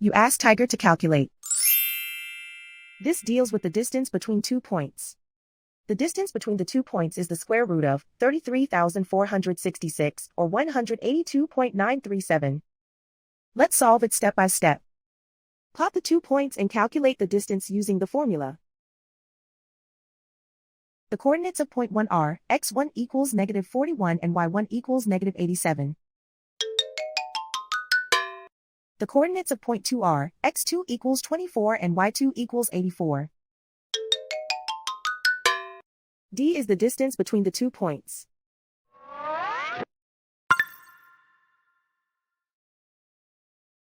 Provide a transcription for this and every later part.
You ask Tiger to calculate. This deals with the distance between 2 points. The distance between the 2 points is the square root of 33,466, or 182.937. Let's solve it step by step. Plot the 2 points and calculate the distance using the formula. The coordinates of point 1 are x1 equals -41 and y1 equals -87. The coordinates of point 2 are x2 equals 24 and y2 equals 84. D is the distance between the 2 points.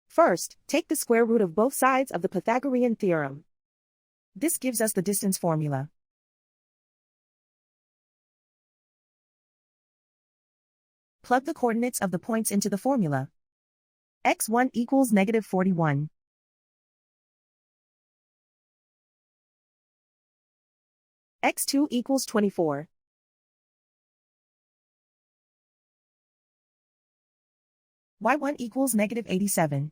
First, take the square root of both sides of the Pythagorean theorem. This gives us the distance formula. Plug the coordinates of the points into the formula. x1 equals -41. x2 equals 24. y1 equals -87.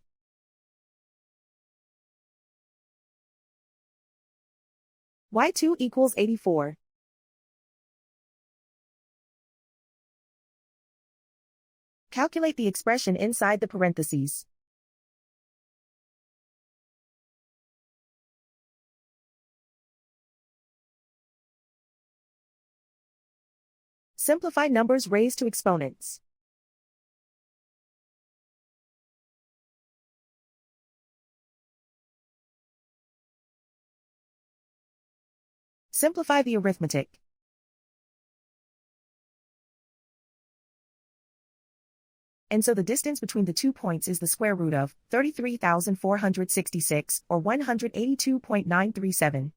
y2 equals 84. Calculate the expression inside the parentheses. Simplify numbers raised to exponents. Simplify the arithmetic. And so the distance between the 2 points is the square root of 33,466, or 182.937.